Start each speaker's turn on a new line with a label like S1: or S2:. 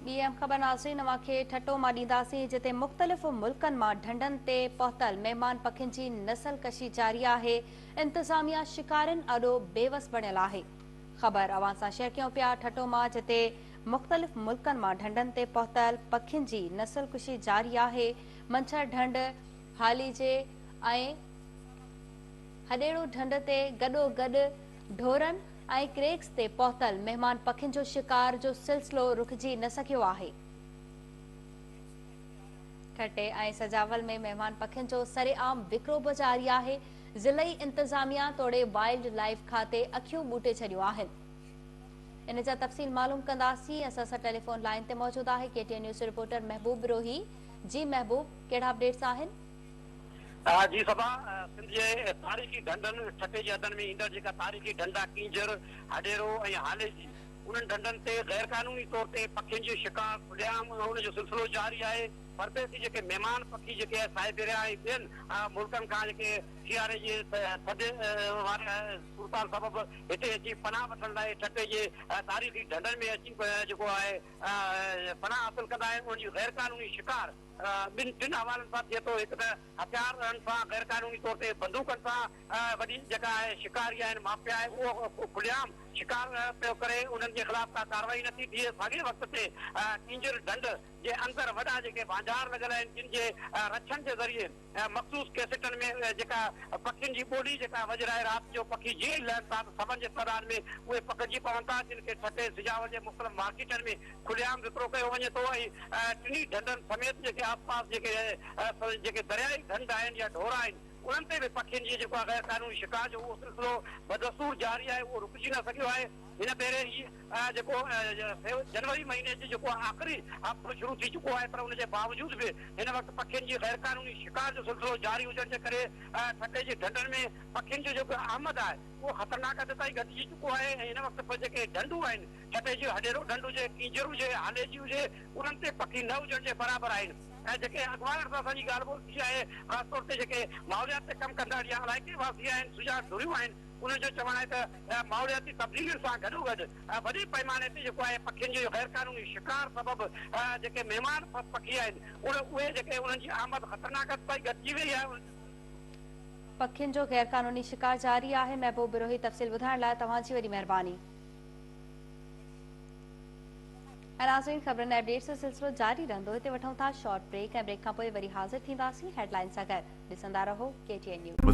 S1: BM ख़बर नाज़रीन नवां खे ठटो मां ॾींदासीं जिते मुख़्तलिफ़ मुल्कनि मां ढंढनि ते पहुतल महिमान पखियुनि जी नस्ल कशी जारी आहे। इंतज़ामिया शिकारियुनि ॾाढो बेवस बणियल आहे। ख़बर अवां सां शेयर कयूं पिया ठटो मां जिते मुख़्तलिफ़ मुल्कनि मां ढंढनि ते पहुतल पखियुनि जी नस्ल कुशी जारी आहे। मंछर ढंढ हालीजे ऐं हडेड़ो ढंढ ते गॾोगॾु ढोरनि ऐं क्रेक्स ते पहुतल महिमान पखियुनि जो शिकार जो सिलसिलो रुकिजी न सघियो आहे। ठटे ऐं सजावल में महिमान पखियुनि जो सरेआम विकिरो बि जारी आहे। ज़िलई इंतज़ामिया तोड़े वाइल्ड लाइफ खाते अखियूं ॿूटे छॾियूं आहिनि। इन जा तफ़सील मालूम कंदासीं। असां सां टेलीफोन लाइन ते मौजूद आहे केटीएन न्यूज़ रिपोर्टर महबूब बिरोही। जी महबूब, कहिड़ा अपडेट्स आहिनि?
S2: जी सभा सिंध जे तारीख़ी ढंढनि ठटे जे हदनि में ईंदड़ जेका तारीख़ी ढंढ आहे कींजर हडेरो ऐं हाले जी उन्हनि ढंढनि ते गैर कानूनी तौर ते पखियुनि जो शिकार खुलियाम हुनजो सिलसिलो जारी आहे। परदेसी जेके महिमान पखी जेके साइबेरिया ऐं ॿियनि मुल्कनि खां जेके सियारे जे थधि वारे सूरताल सबबि हिते अची पनाह वठण लाइ ठटे जे तारीख़ी ढंढनि में अची जेको आहे पनाह हासिल कंदा आहिनि। उन्हनि जी गैर कानूनी शिकार टिन हवालनि सां थिए थो। हिकु त हथियारनि सां गैर कानूनी तौर ते बंदूकनि सां वॾी जेका आहे शिकारी आहिनि माफ़िया आहे उहो खुलियाम शिकार पियो करे। उन्हनि जे ख़िलाफ़ का कार्रवाई नथी थिए। साॻिए वक़्त ते कींजर ढंढ जे अंदरि वॾा जेके बांझार लॻल आहिनि जिन जे रछनि जे ज़रिए मख़सूस कैसेटनि में जेका पखियुनि जी ॿोली जेका वॼराए राति जो पखी जीअं लहनि था सभनि जे तइदाद में उहे पखिजी पवनि था जिन खे ठटे सिजावल जे मुख़्तलिफ़ मार्केटनि में खुलियाम विकिरो कयो वञे थो। ऐं टिनी ढंढनि समेत जेके आसपास जेके दरियाई ढंढ आहिनि या ढोरा आहिनि उन्हनि ते बि पखियुनि जी जेको आहे गैर कानूनी शिकार जो उहो सिलसिलो बदस्तूर जारी आहे। उहो रुकिजी न सघियो आहे। हिन भेरे ही जेको जनवरी महीने जो जेको आख़िरी हफ़्तो शुरू थी चुको आहे पर उनजे बावजूद बि हिन वक़्तु पखियुनि जी गैर कानूनी शिकार जो सिलसिलो जारी हुजण जे करे ठटे जे ढंढनि में पखियुनि जो जेको आमद आहे उहो ख़तरनाक हद ताईं घटिजी चुको आहे। ऐं हिन वक़्तु जेके ढंढूं आहिनि ठटे जो हडेरो ढंढ हुजे कींजर हुजे हाले जी हुजे उन्हनि ते पखी न हुजण जे बराबरि आहिनि। ऐं जेके अख़बार सां असांजी ॻाल्हि ॿोल थी आहे ख़ासि तौर ते जेके माहौलियात ते कमु कंदा या इलाइक़े वासी आहिनि सुञाण धुरियूं आहिनि उन्हनि जो चवणु आहे त माहौलियाती तब्दीलियुनि सां गॾोगॾु वॾे पैमाने ते जेको आहे पखियुनि जो गैर कानूनी शिकार सबबि जेके महिमान पखी आहिनि उहे जेके उन्हनि जी आमद ख़तरनाक हद ताईं घटिजी वई आहे।
S1: पखियुनि जो गैर कानूनी शिकार जारी आहे। महबूब बिरोही तफ़सील ॿुधाइण लाइ तव्हांजी वॾी महिरबानी। नाज़रीन ख़बरनि ऐं अपडेट्स जो सिलसिलो जारी रहंदो। हिते वठूं था शॉर्ट ब्रेक ऐं ब्रेक खां पोइ वरी हाज़िर थींदासीं हेडलाइन सां गॾु। ॾिसंदा रहो केटीएन न्यूज़।